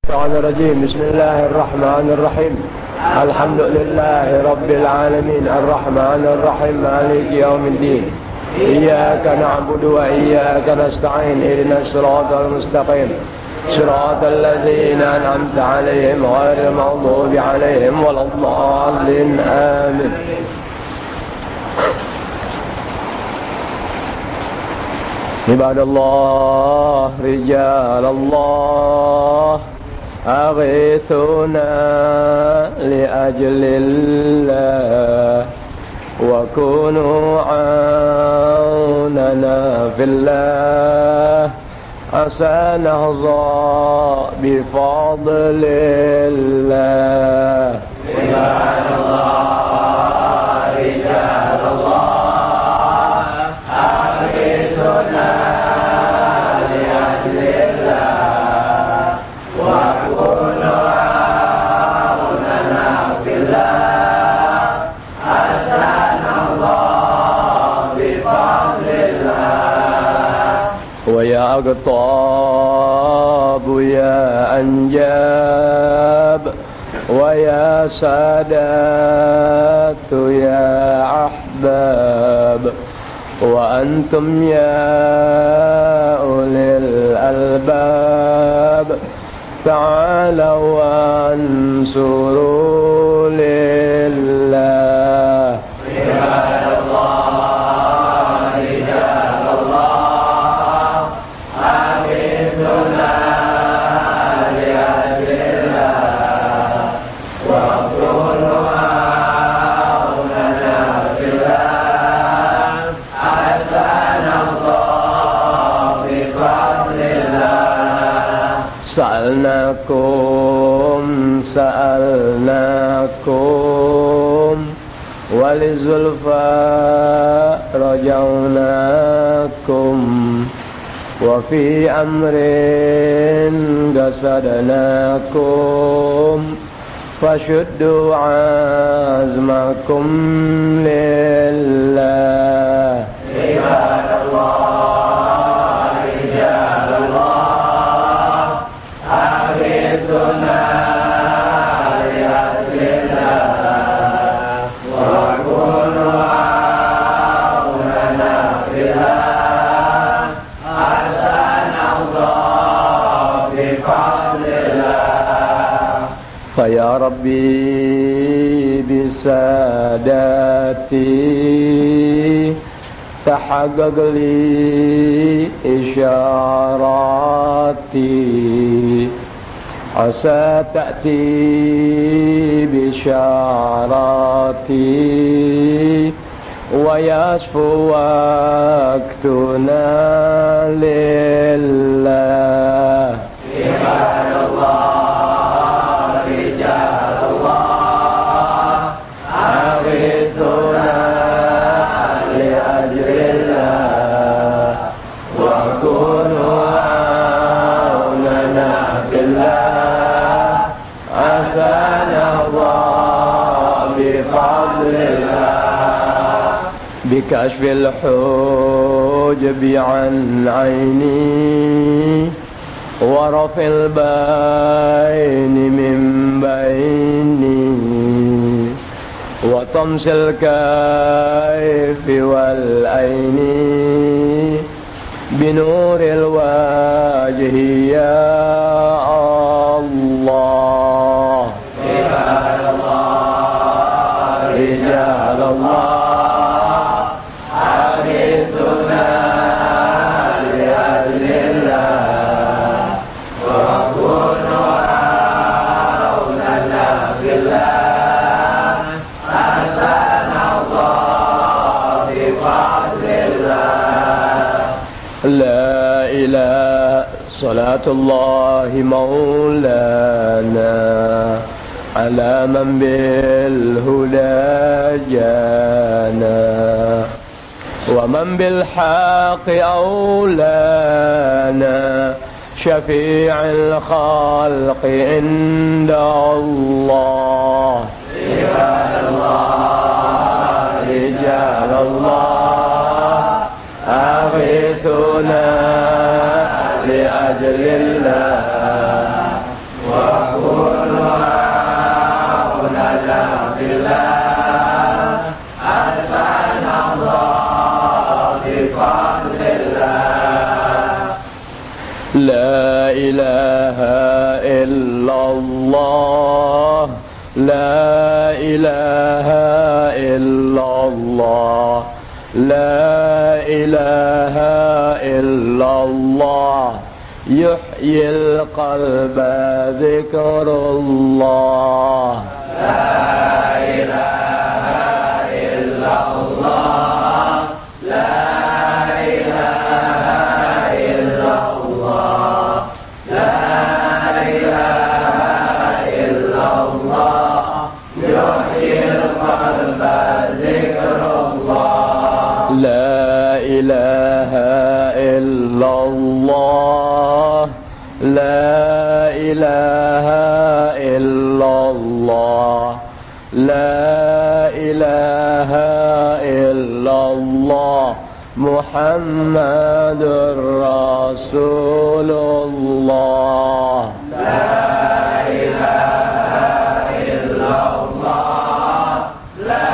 الشيطان الرجيم. بسم الله الرحمن الرحيم. الحمد لله رب العالمين الرحمن الرحيم مالك يوم الدين. إياك نعبد وإياك نستعين. اهدنا الصراط المستقيم صراط الذين أنعمت عليهم غير المغضوب عليهم ولا الضالين. آمين. عباد الله رجال الله أغيثونا لأجل الله وكونوا عوننا في الله عسى نهضى بفضل الله. عباد الله رجال الله أغيثونا لأجل الله وكونوا عوننا في الله حتى نرضى بفضل الله. ويا أقطاب يا أنجاب ويا سادات يا أحباب وأنتم يا أولي الألباب تعالوا وانصروا لله. عباد الله رجال الله أغيثونا لأجل الله وكونوا عوننا في الله حتى نرضى بفضل الله. سألناكم ولزلفى رجوناكم وفي أمر قصدناكم فشدوا عزمكم لله. عباد الله رجال الله أغيثونا لأجل الله وكونوا عوننا في الله حتى نرضى بفضل الله. فيا ربي بساداتي تحقق لي إشاراتي عسى تأتي بشاراتي ويصفو وقتنا لله. عباد الله رجال الله أغيثونا لأجل الله وكونوا عوننا في الله عسى نرضى بفضل الله. بكشف الحجب عن عيني ورفع البين من بيني وطمس الكيف والعين بنور الوجه يا الله. عباد الله رجال الله أغيثونا لأجل الله وكونوا عوننا في الله حتى نرضى بفضل الله. لا إله صلاة الله مولانا على من بالهدى جانا ومن بالحق أولانا شفيع الخلق عند الله. عباد الله رجال الله أغيثونا لأجل الله ilaha illallah, la ilaha illallah, la ilaha illallah, yuhyil qalba dzikrullah. La ilaha illallah, la ilaha illallah, la ilaha illallah, yuhyil qalba dzikrullah. La ilaha illallah, la ilaha illallah, la ilaha illallah, Muhammadur Rasulullah. La ilaha illallah, la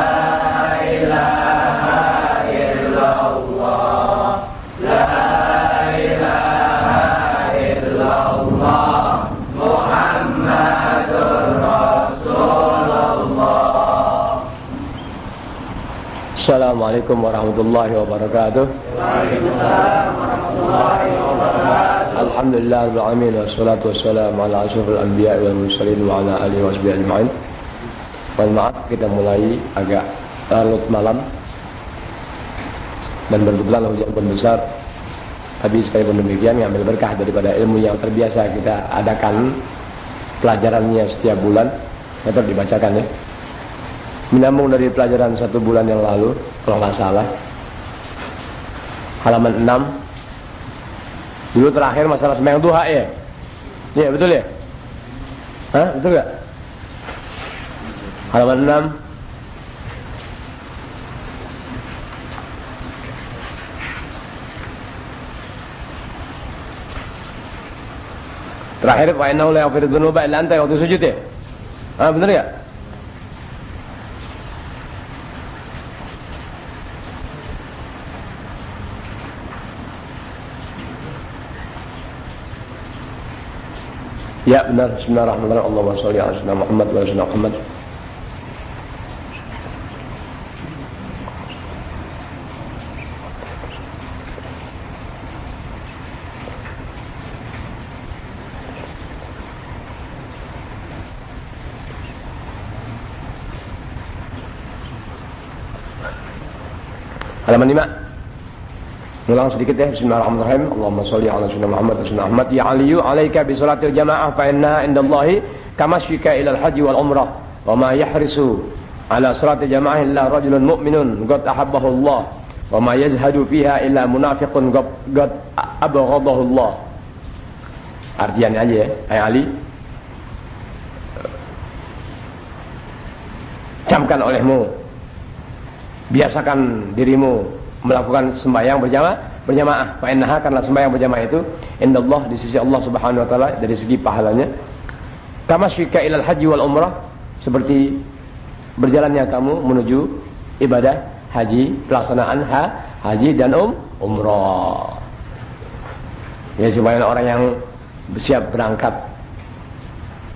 ilaha illallah, la ilaha illallah, Muhammadur Rasulullah. Assalamualaikum warahmatullahi wabarakatuh. Waalaikumsalam warahmatullahi wabarakatuh. Alhamdulillah rabbil alamin wassalatu wassalamu ala asyrofil anbiya'i wal mursalin wa ala alihi washabihi ajma'in. Mohon maaf kita mulai agak larut malam dan berkebetulan hujan pun besar. Tapi sekalipun demikian ngambil berkah daripada ilmu yang terbiasa kita adakan pelajarannya setiap bulan. Tetap dibacakan ya. Menyambung dari pelajaran 1 bulan yang lalu, kalau nggak salah, halaman 6. Dulu terakhir masalah sembahyang duha ya? Iya betul ya? Hah? Betul nggak? Halaman 6. Terakhir wa innahu la yaghfiru dzunuba illa anta waktu sujud ya? Ah benar ya? Ya benar. Bismillahirrahmanirrahim. Allahumma shalli ala sayyidina Muhammad wa ala sayyidina Muhammad. Halaman 5. Ulang sedikit ya. Bismillahirrahmanirrahim. Allahumma shalli ala sayyidina Muhammad wa sallam Muhammad. Ya aliyu alaika bi salatil jamaah fa inna indallahi kamasyika ilal haji wal umrah wa ma yahrisu ala salatil jamaah illa rajulun mu'minun qad ahabbahu Allah wa ma yazhadu fiha illa munafiqun qad abghadahu Allah. Artiannya aja ya. Hai Ali, camkan olehmu, biasakan dirimu melakukan sembahyang berjamaah. Fa innaha, karena sembahyang berjamaah itu indallah, di sisi Allah Subhanahu wa taala, dari segi pahalanya, kama syika ilal haji wal umrah, seperti berjalannya kamu menuju ibadah haji, pelaksanaan haji dan umrah. Ya, supaya orang yang siap berangkat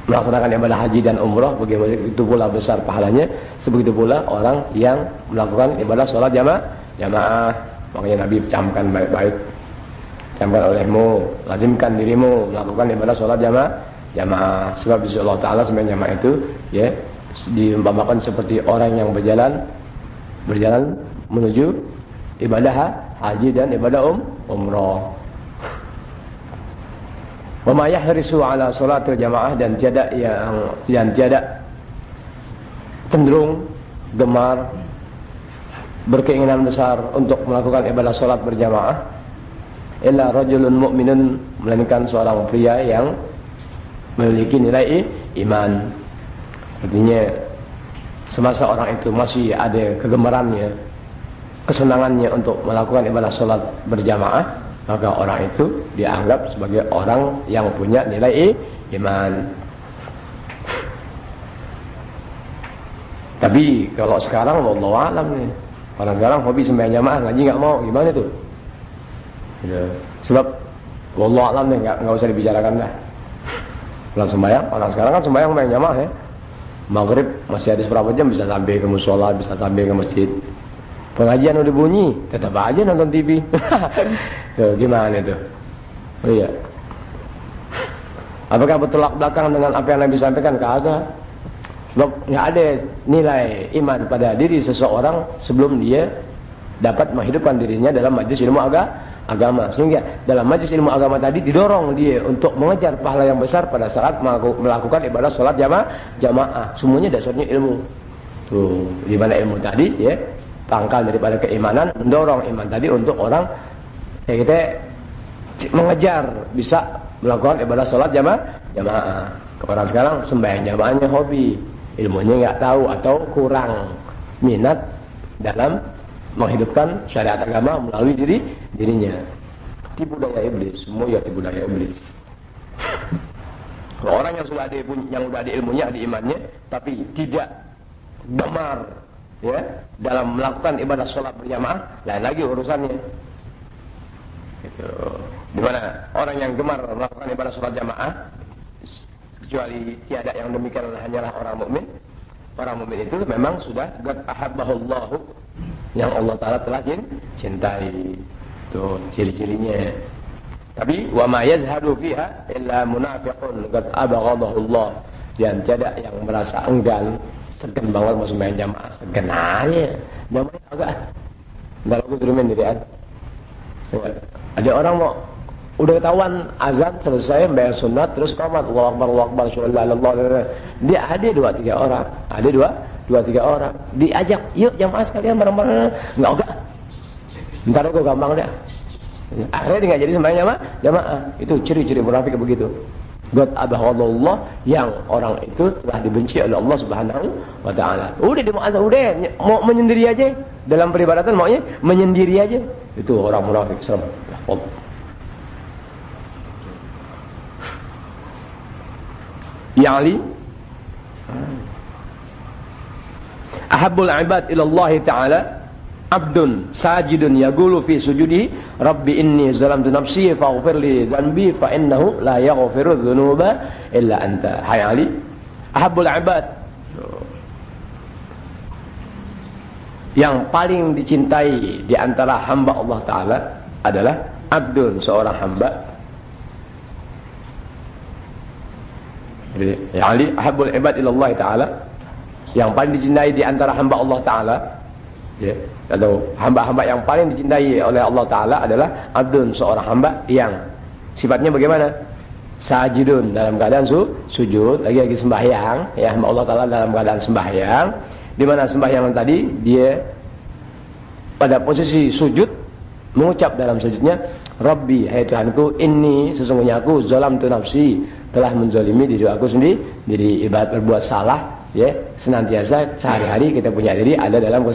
melaksanakan ibadah haji dan umrah, bagaimana itu pula besar pahalanya, sebegitu pula orang yang melakukan ibadah sholat jamaah. Makanya Nabi camkan baik-baik, camkan olehmu, lazimkan dirimu melakukan ibadah sholat jamaah. Sebab insya Allah Ta'ala sebenarnya jamaah itu ya diumpamakan seperti orang yang berjalan menuju ibadah haji dan ibadah umrah. Wa ma yahrisu ala sholatil jamaah, dan tiada cenderung gemar, berkeinginan besar untuk melakukan ibadah sholat berjamaah illa rajulun mu'minun, melainkan seorang pria yang memiliki nilai iman. Artinya semasa orang itu masih ada kegemarannya, kesenangannya untuk melakukan ibadah sholat berjamaah, maka orang itu dianggap sebagai orang yang punya nilai iman. Tapi kalau sekarang wallahu a'lam nih, karena sekarang hobi sembahyang jamaah, ngaji nggak mau, gimana tuh? Ya. Sebab Wallahu a'lam deh, nggak usah dibicarakan dah. Pulang sembahyang, orang sekarang kan sembahyang main jamaah ya. Maghrib masih ada seberapa jam bisa sampai ke musola, bisa sampai ke masjid. Pengajian udah bunyi, tetap aja nonton TV. Tuh gimana itu? Oh iya. Apakah bertolak belakang dengan apa yang Nabi sampaikan? Kagak. Sebab nggak ada nilai iman pada diri seseorang sebelum dia dapat menghidupkan dirinya dalam majelis ilmu agama. Sehingga dalam majelis ilmu agama tadi didorong dia untuk mengejar pahala yang besar pada saat melakukan ibadah sholat jamaah. Semuanya dasarnya ilmu. Tuh, di mana ilmu tadi ya, pangkal daripada keimanan, mendorong iman tadi untuk orang kita mengejar bisa melakukan ibadah sholat jamaah. Orang sekarang sembahyang jamaahnya hobi, ilmunya nggak tahu atau kurang minat dalam menghidupkan syariat agama melalui dirinya. Tipu daya iblis, semua ya tipu daya iblis. Kalau orang yang sudah ada ilmunya, ada imannya, tapi tidak gemar ya dalam melakukan ibadah sholat berjamaah, lain lagi urusannya. Itu. Dimana orang yang gemar melakukan ibadah sholat jamaah, kecuali tiada yang demikian hanyalah orang mukmin. Orang mukmin itu memang sudah qad ahabbahullahu, yang Allah Ta'ala telah cintai. Itu ciri-cirinya. Tapi wa ma yazhadu fiha illa munafiqun qad abghadahullah. Dan tiada yang merasa enggan, segan banget mau sembahyang jamaah, segan aja. Jamaah agak entar aku turunin dirian. Ada orang mau udah ketahuan azan selesai bayar sunat terus qamat Allahu akbar sallallahu. Dia ada 2-3 orang, ada 2-3 orang diajak, yuk jamaah sekalian bareng-bareng, enggak. Ntar aku gampang dah. Akhirnya dia enggak jadi sembahyang jamaah. Itu ciri-ciri munafik begitu. Qad abghadallah, yang orang itu telah dibenci oleh Allah Subhanahu wa taala. Udah di azan udah mau menyendiri aja dalam peribadatan, maunya menyendiri aja. Itu orang munafik serem. Ya Ali, ahabbul ibad ila Allah Ta'ala abdun sajidun yaqulu fi sujudihi rabbi inni zalamtu nafsi faghfir li dhanbi fa innahu la yaghfiru dzunuba illa anta. Hai Ali, ahabbul ibad, yang paling dicintai di antara hamba Allah Ta'ala adalah abdun, seorang hamba. Ya Ali, ahabbul ibad ila Allah Ta'ala, yang paling dicintai di antara hamba Allah Ta'ala ya, atau hamba-hamba yang paling dicintai oleh Allah Ta'ala adalah abdun, seorang hamba yang sifatnya bagaimana? Sajidun, dalam keadaan sujud, lagi sembahyang ya, hamba Allah Ta'ala dalam keadaan sembahyang, di mana sembahyang tadi dia pada posisi sujud mengucap dalam sujudnya, Rabbi, hai Tuhanku, inni, sesungguhnya aku zalamtu nafsi, telah menzalimi diri aku sendiri. Jadi ibarat berbuat salah ya, senantiasa sehari-hari kita punya diri ada dalam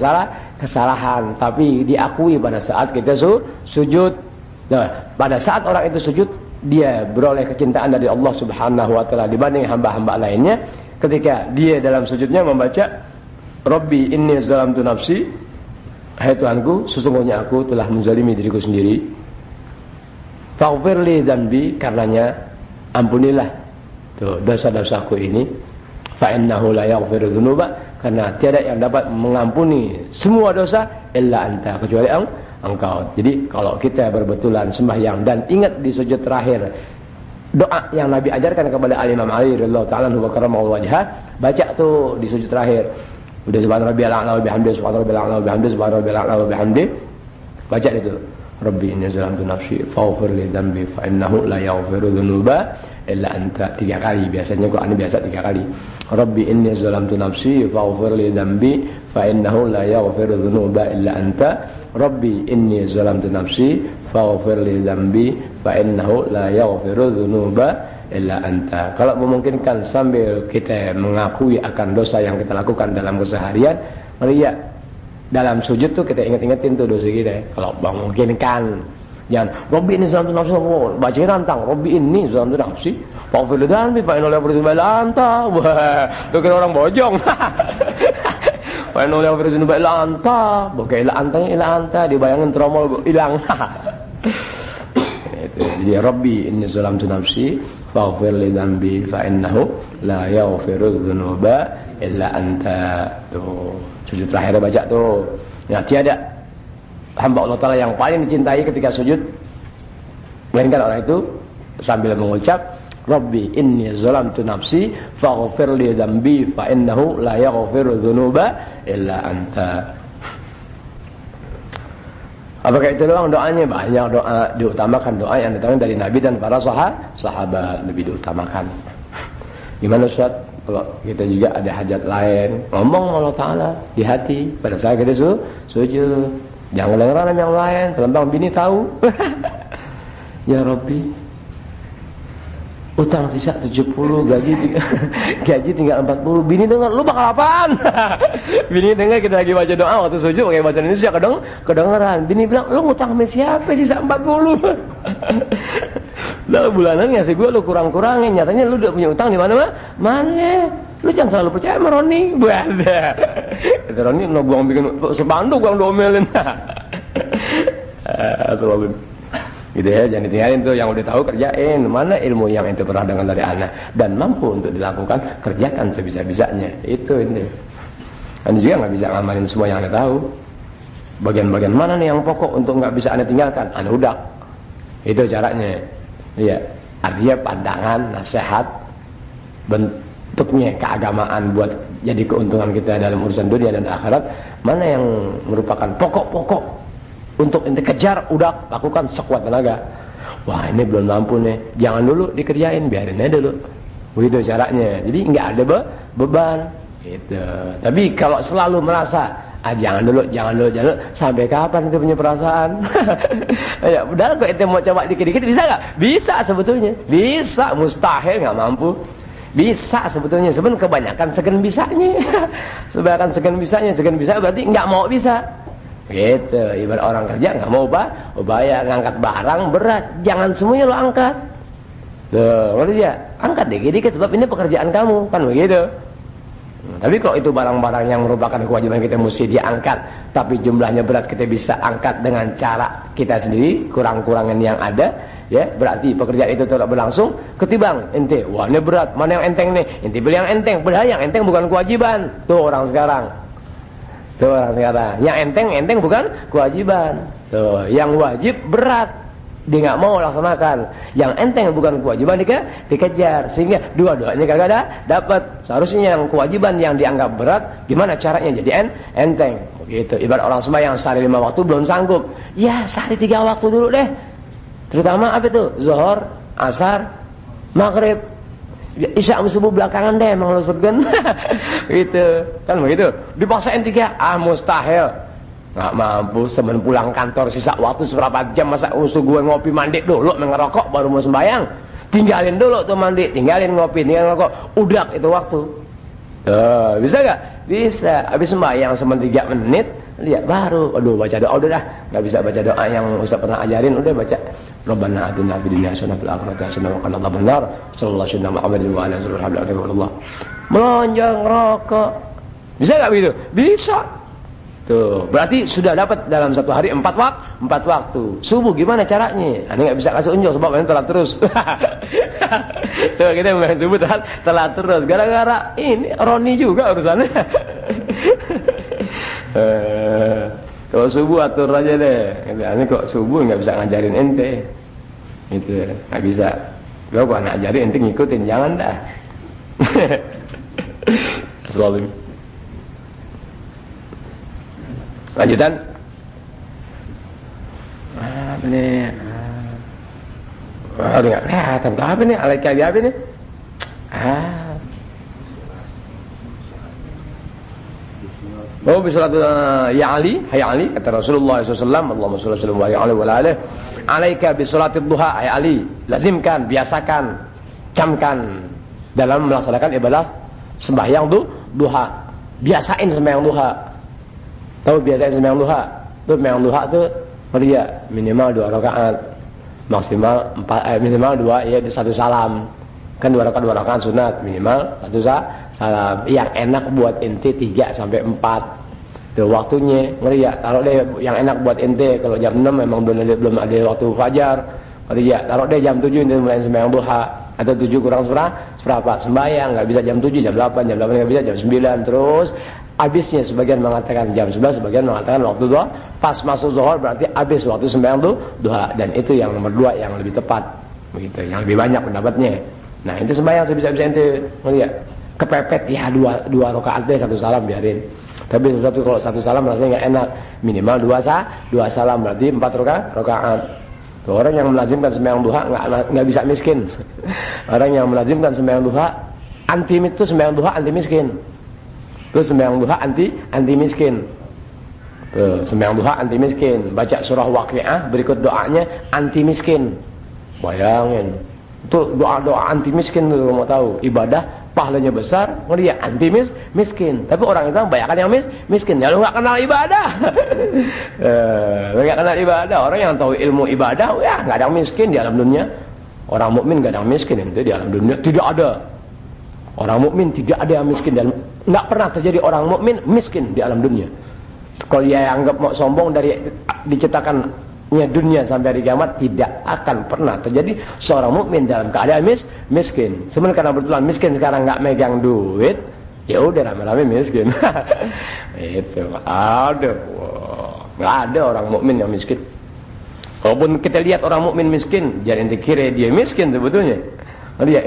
kesalahan, tapi diakui pada saat kita sujud. Nah, pada saat orang itu sujud, dia beroleh kecintaan dari Allah Subhanahu wa taala dibanding hamba-hamba lainnya. Ketika dia dalam sujudnya membaca Rabbi inni zalamtu nafsi, hai Tuhanku, sesungguhnya aku telah menzalimi diriku sendiri. Faghfirli dzanbi, karenanya ampunilah tuh dosa-dosaku ini. Fa innahu la yaghfiru dzunuba, karena tiada yang dapat mengampuni semua dosa illa anta, kecuali engkau. Jadi kalau kita berbetulan sembahyang dan ingat di sujud terakhir doa yang Nabi ajarkan kepada Imam Ali radhiyallahu ta'ala anhu wa karramallahu wajhah, baca tuh di sujud terakhir. Udah subhana rabbiyal a'la wa bihamdihi, subhana rabbiyal a'la wa bihamdihi, subhana rabbiyal a'la wa bihamdihi. Baca itu. Rabbi inni zalamtu nafsi faghfir li dzambi fa innahu la yaghfiru dzunuba illa anta. 3 kali biasanya, Quran biasa 3 kali. Rabbi inni zalamtu nafsi faghfir li dzambi fa innahu la yaghfiru dzunuba illa anta. Rabbi inni zalamtu nafsi faghfir li dzambi fa innahu la yaghfiru dzunuba illa anta. Kalau memungkinkan sambil kita mengakui akan dosa yang kita lakukan dalam keseharian, ya dalam sujud tuh kita ingat-ingatin tuh dosa kita. Kalau memungkinkan, jangan Robbi ini zalamtu nafsi, baca rantang Robbi ini zalamtu nafsi faghfir li dzambi fa innahu la yaghfiru dzunuba illa anta. Wah, lu kira orang bojong. Fa innahu la yaghfiru dzunuba illa anta. Bukan illa anta, illa anta dibayangin tromol hilang. Itu. Jadi Rabbi inni zalamtu nafsi faghfir li dzambi fa innahu la yaghfiru dzunuba illa anta. Tuh, sujud terakhir baca tuh. Ya, tiada hamba Allah Ta'ala yang paling dicintai ketika sujud melainkan orang itu sambil mengucap Rabbi inni zalamtu nafsi faghfir li dzambi fa innahu la yaghfiru dzunuba illa anta. Apakah itu doang doanya? Banyak doa diutamakan, doa yang datang dari Nabi dan para sahabat lebih diutamakan. Gimana Ustaz? Kalau kita juga ada hajat lain, ngomong Allah Ta'ala di hati pada saat kita sujud. Jangan dengeran yang lain, selembang bini tahu. Ya Rabbi, utang sisa 70, gaji tinggal 40. Bini dengar, lu bakal apaan? Bini dengar kita lagi baca doa waktu sujud pakai bahasa Indonesia, kedengeran. Bini bilang, lu ngutang sama siapa sisa 40? Lalu bulanan ngasih gue lu kurang-kurangin, nyatanya lu udah punya utang di mana? Lu jangan selalu percaya sama Roni. Kata Roni, no gua bikin sepanduk gua domelin. Selalu gitu ya, jangan ditinggalin tuh, yang udah tahu kerjain. Mana ilmu yang ente pernah dengar dari anak dan mampu untuk dilakukan, kerjakan sebisa-bisanya. Itu ini. Anda juga nggak bisa ngamalin semua yang anda tahu. Bagian-bagian mana nih yang pokok untuk nggak bisa anda tinggalkan, anda udah. Itu caranya. Iya, artinya pandangan, nasihat, bentuknya keagamaan buat jadi keuntungan kita dalam urusan dunia dan akhirat. Mana yang merupakan pokok-pokok untuk ente kejar, udah lakukan sekuat tenaga. Wah ini belum mampu nih, jangan dulu dikerjain, biarin aja dulu. Begitu caranya. Jadi nggak ada beban. Gitu. Tapi kalau selalu merasa, jangan dulu, sampai kapan itu punya perasaan? Ya, udah kok ente mau coba dikit-dikit bisa nggak? Bisa sebetulnya, bisa, mustahil nggak mampu. Bisa sebetulnya, sebenarnya kebanyakan segen bisanya. Sebenarnya segen bisa berarti nggak mau bisa. Gitu, ibarat orang kerja nggak mau bayar ngangkat barang berat, jangan semuanya lo angkat. Tuh, ngerti ya? Angkat dikit-dikit sebab ini pekerjaan kamu, kan begitu. Tapi kalau itu barang-barang yang merupakan kewajiban kita mesti diangkat, tapi jumlahnya berat, kita bisa angkat dengan cara kita sendiri, kurang-kurangan yang ada, ya berarti pekerjaan itu tidak berlangsung. Ketimbang ente, wah ini berat, mana yang enteng nih? Ente pilih yang enteng, padahal yang enteng bukan kewajiban. Tuh orang sekarang. Yang enteng bukan kewajiban. Tuh, yang wajib berat, dia nggak mau laksanakan. Yang enteng bukan kewajiban dikejar, sehingga dua-duanya kagak dapat. Seharusnya yang kewajiban yang dianggap berat, gimana caranya jadi enteng? Begitu. Ibarat orang sembahyang sehari 5 waktu belum sanggup, ya sehari 3 waktu dulu deh. Terutama apa itu? Zuhur, asar, maghrib, isya subuh belakangan deh, emang lu segen. Gitu kan begitu. Dipaksain 3, mustahil. Nggak mampu. Sebelum pulang kantor sisa waktu seberapa jam, masa usul gue ngopi mandi dulu ngerokok baru mau sembahyang? Tinggalin dulu tuh mandi, tinggalin ngopi, tinggalin ngerokok, udah itu waktu. Bisa gak? Bisa. Habis sembahyang 3 menit, lihat baru, aduh baca doa udah dah. Nggak bisa baca doa yang Ustaz pernah ajarin, udah baca Rabbana atina fid dunya hasanah fil akhirati hasanah wa qina adzabannar. Sallallahu alaihi wasallam. Melonjak ngerokok. Bisa gak begitu? Bisa. Tuh, berarti sudah dapat dalam satu hari 4 waktu. Subuh gimana caranya? Ini nggak bisa kasih unjuk sebab ini telat terus. Coba kita mengenai subuh telat terus. Gara-gara ini Roni juga urusannya. Kalau subuh atur aja deh. Ini kok subuh nggak bisa ngajarin ente. Itu nggak bisa. Kalau anak ajarin ente ngikutin, jangan dah. Selalu. Lanjutan. Apa nih? Aduh nggak kelihatan. Apa nih? Alaika apa nih? Oh bisalat ya Ali, hai Ali, kata Rasulullah SAW, Allahumma shalli alaihi wa alihi. Alaika bisalatid duha, hai Ali, lazimkan, biasakan, camkan dalam melaksanakan ibadah sembahyang duha. Biasain sembahyang duha. Tahu biasain sembahyang duha? Tuh sembahyang duha tuh dia minimal 2 rakaat, maksimal 4, minimal 2 ya 1 salam. Kan 2 rakaat sunat, minimal 1 salam. Yang enak buat ente 3 sampai 4. Tuh waktunya, ngeri ya. Taruh deh yang enak buat ente kalau jam 6 memang belum ada waktu fajar. Ya, kalau dia jam 7 itu mulai sembahyang duha, atau 7 kurang seberapa sembahyang, nggak bisa jam 7, jam 8 nggak bisa, jam 9 terus. Habisnya sebagian mengatakan jam 11, sebagian mengatakan waktu duha. Pas masuk zuhur berarti habis waktu sembahyang duha, dan itu yang nomor 2 yang lebih tepat. Begitu, yang lebih banyak pendapatnya. Nah, itu sembahyang sebisa-bisa ente melihat. Kepepet ya dua rakaat deh, 1 salam biarin. Tapi kalau 1 salam rasanya nggak enak. Minimal 2 salam berarti 4 rakaat. Orang yang melazimkan sembahyang duha nggak bisa miskin. Orang yang melazimkan sembahyang duha itu sembahyang duha anti miskin. Terus sembahyang duha anti miskin. Tuh, sembahyang duha anti miskin. Baca surah Waqiah berikut doanya anti miskin. Bayangin. Itu doa-doa anti miskin tuh, mau tahu. Ibadah pahalanya besar, dia anti miskin. Tapi orang itu banyak yang miskin. Ya lu nggak kenal ibadah. Nggak kenal ibadah. Orang yang tahu ilmu ibadah, ya nggak ada yang miskin di alam dunia. Orang mukmin nggak ada yang miskin itu di alam dunia. Tidak ada. Orang mukmin tidak ada yang miskin, dan nggak pernah terjadi orang mukmin miskin di alam dunia. Kalau dia anggap mau sombong dari diciptakannya dunia sampai hari kiamat, tidak akan pernah terjadi seorang mukmin dalam keadaan miskin. Sebenarnya karena betulan miskin sekarang nggak megang duit, ya udah rame-rame miskin. Itu ada, nggak ada orang mukmin yang miskin. Walaupun kita lihat orang mukmin miskin, jangan ente kira dia miskin sebetulnya. Dia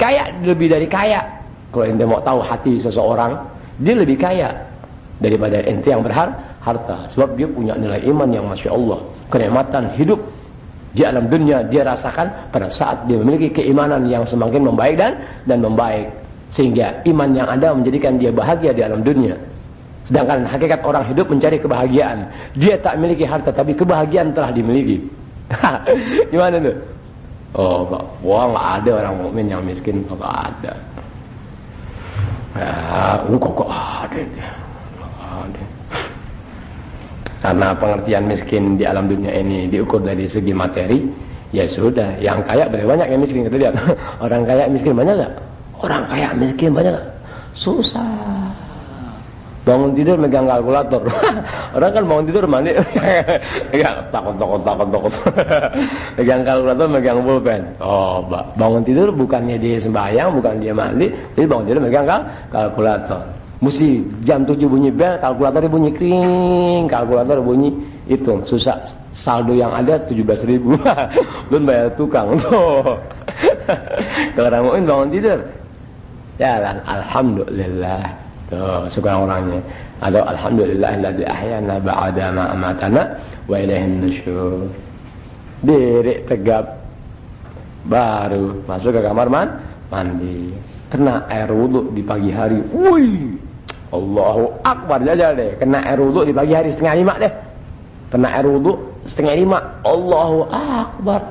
kaya, lebih dari kaya. Kalau ente mau tahu hati seseorang, dia lebih kaya daripada ente yang berharta. Sebab dia punya nilai iman yang Masya Allah. Kenikmatan hidup di alam dunia dia rasakan pada saat dia memiliki keimanan yang semakin membaik dan membaik. Sehingga iman yang ada menjadikan dia bahagia di alam dunia. Sedangkan hakikat orang hidup mencari kebahagiaan. Dia tak memiliki harta, tapi kebahagiaan telah dimiliki. Gimana tuh? Oh, wah, nggak ada orang mukmin yang miskin, nggak ada. Kok ada? Ada. Karena pengertian miskin di alam dunia ini diukur dari segi materi, ya sudah. Yang kaya berapa banyak yang miskin, kita lihat. Orang kaya miskin banyak nggak? Orang kaya miskin banyak nggak? Susah. Bangun tidur megang kalkulator. Orang kan bangun tidur mandi, ya takut. Megang kalkulator, megang pulpen. Oh, bangun tidur bukannya dia sembahyang, bukan dia mandi, jadi bangun tidur megang kalkulator. Mesti jam 7 bunyi bel, kalkulator bunyi kring, kalkulator bunyi hitung. Susah, saldo yang ada 17.000. Belum bayar tukang. Tuh. Kalau orang mukmin bangun tidur, jalan, alhamdulillah. Tuh, suka orangnya. Atau alhamdulillahilladzi ahyana ba'da ma amatana wa ilaihin nusyur. Diri tegap, baru masuk ke kamar mandi. Kena air wudu di pagi hari. Wih, Allahu Akbar, jajal deh. Kena air wudu di pagi hari 4:30 deh. Kena air wudu 4:30. Allahu Akbar.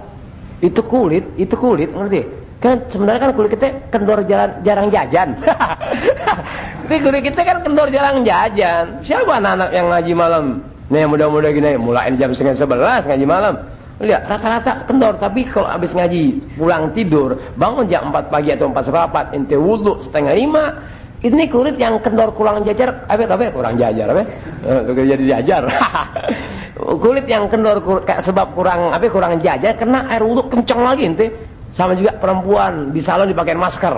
Itu kulit, ngerti? Kan sebenarnya kan kulit kita kendor jarang jajan. Tapi kulit kita kan kendor jarang jajan. Siapa anak-anak yang ngaji malam? Nih muda-muda gini, mulain jam 10:30 ngaji malam. Lihat rata-rata kendor, tapi kalau habis ngaji pulang tidur, bangun jam 4 pagi atau 4:15, ente wudu 4:30. Ini kulit yang kendor kurang jajar, kurang jajar, jadi jajar. Kulit yang kendor sebab kurang jajar, kena air wudu kencang lagi ente. Sama juga perempuan di salon dipakai masker,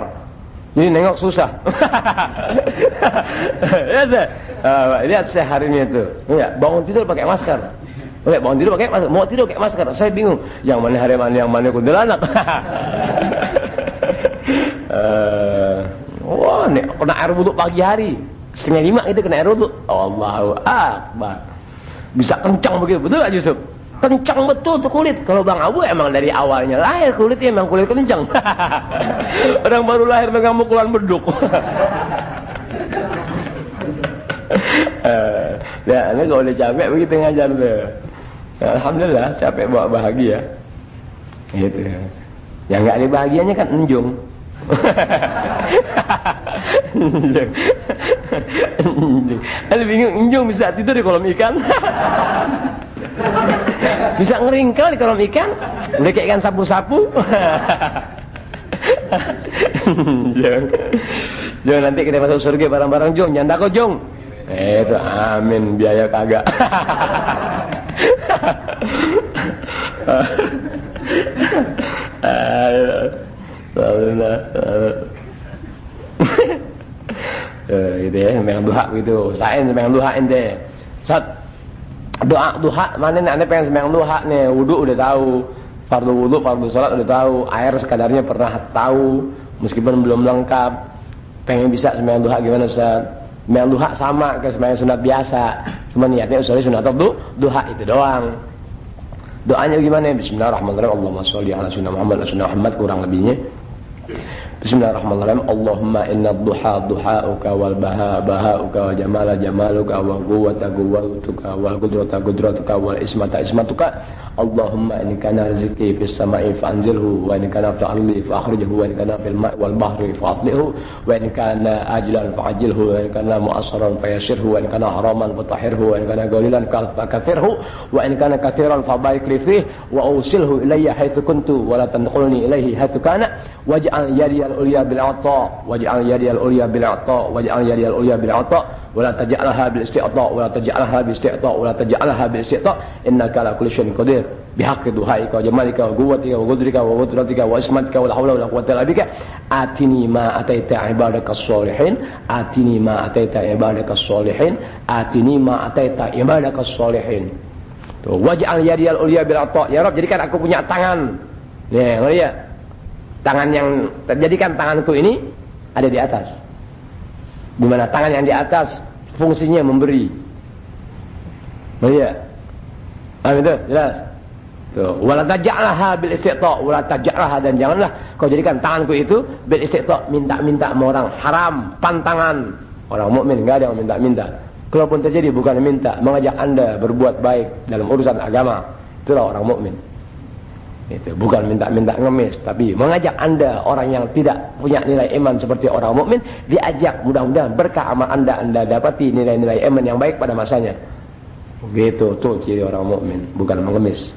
jadi nengok susah. Ya saya lihat saya hari ini itu, ya, bangun tidur pakai masker. Bangun tidur pakai masker, mau tidur pakai masker. Saya bingung, yang mana harimau, yang mana kuntilanak. Wah, nih kena air wudu pagi hari 4:30 itu kena air wudu. Allahu Akbar. Bisa kencang begitu, betul gak Yusuf? Kencang betul tuh kulit. Kalau Bang Abu emang dari awalnya lahir kulitnya emang kulit kencang. Orang baru lahir megang mukulan beduk. Ya, ini kalau udah capek begitu ngajar tuh. Alhamdulillah capek bawa bahagia. Gitu. Yang nggak ada bahagianya kan enjung. Ada bingung, enjung bisa tidur di kolam ikan. Bisa ngeringkel di kolam ikan, udah kayak ikan sapu-sapu. Jong, nanti kita masuk surga bareng-bareng Jong, nyanda kok Jong. Itu amin, biaya kagak. Gitu ya, sembahyang duha gitu. Usahain sembahyang duha ente. Saat doa duha, mana nih anda pengen sembahyang duha nih, wudu udah tahu, fardu wudu, fardu salat udah tahu, air sekadarnya pernah tahu, meskipun belum lengkap. Pengen bisa sembahyang duha gimana Ustaz? Sembahyang duha sama kayak sembahyang sunat biasa, cuma niatnya usulnya sunat duha itu doang. Doanya gimana? Bismillahirrahmanirrahim. Allahumma sholli ala sayyidina Muhammad wa sallam Muhammad, kurang lebihnya. Bismillahirrahmanirrahim. Allahumma inna duha duhauka wal baha bahauka wa jamala jamaluka wa quwwata quwwatuka wal qudrata qudratuka wal ismata ismatuka. Allahumma in kana rizqi fis sama'i fa'anzilhu wa in kana fil ardi fa'akhrijhu wa in kana fil ma'i wal bahri fa'aslihhu wa in kana ajlan fa'ajilhu wa in kana mu'assaran fayassirhu wa in kana haraman fatahhirhu wa in kana qalilan fakathirhu wa in kana kathiran fabarik li fihi wa usilhu ilayya haitsu kuntu wa la tanqulni ilayhi haitsu kana waj'al yadi al-ulya bil 'ata waj'al yadi al-ulya bil 'ata waj'al yadi al-ulya bil 'ata wa la taj'alha bil isti'ta wa la taj'alha bil isti'ta wa la taj'alha bil isti'ta innaka ala kulli syai'in qadir bihaqqi duhaika wa jamalika wa quwwatika wa qudratika wa qudratika wa ismatika wa la haula wa la quwwata illa bika atini ma ataita ibadakas sholihin atini ma ataita ibadakas sholihin atini ma ataita ibadakas sholihin. Tuh, waj'al yadiyal ulya bil 'ata, ya Rabb jadikan aku punya tangan. Nih, ngelihat tangan yang terjadikan tanganku ini ada di atas. Gimana tangan yang di atas fungsinya memberi. Iya. Itu jelas. Tuh, wala taj'alha bil isti'ta, wala taj'alha, dan janganlah kau jadikan tanganku itu bil isti'ta, minta-minta sama orang, haram, pantangan. Orang mukmin enggak ada yang minta-minta. Kalaupun terjadi bukan minta, mengajak Anda berbuat baik dalam urusan agama. Itulah orang mukmin. Itu bukan minta-minta ngemis, tapi mengajak Anda orang yang tidak punya nilai iman seperti orang mukmin, diajak, mudah-mudahan berkah amal Anda dapati nilai-nilai iman yang baik pada masanya. Begitu tuh ciri orang mukmin, bukan mengemis.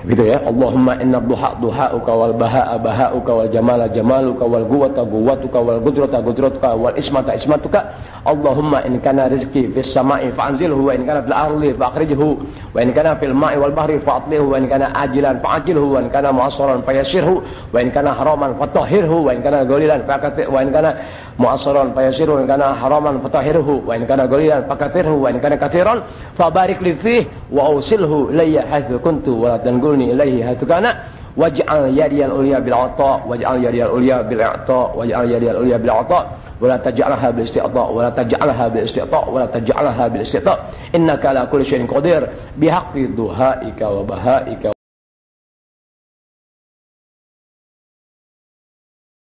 Gitu ya. Allahumma inna duha duhauka wal baha bahauka wal jamala jamaluka wal quwwata quwwatuka wal qudrata qudratuka wal ismata ismatuka. Allahumma in kana rizqi fis sama'i fa'anzilhu wa in kana fil ardi fa'akhrijhu wa in kana fil ma'i wal bahri fa'atlihhu wa in kana ajilan fa'ajilhu wa in kana mu'assaran fayassirhu wa in kana haraman fatahhirhu wa in kana qalilan fakathir wa in kana mu'assaran fayassirhu wa in kana haraman fatahhirhu wa in kana qalilan fakathirhu wa in kana kathiran fabarik li fihi wa awsilhu ilayya haitsu kuntu wa la tanqulni ilayhi haitsu kana waj'al yadiyal ulya bil 'ata waj'al yadiyal ulya bil 'ata waj'al yadiyal ulya bil 'ata wa la taj'alha bil isti'ta wa la taj'alha bil isti'ta wa la taj'alha bil isti'ta innaka ala kulli syai'in qadir bihaqqi duhaika wa bahaika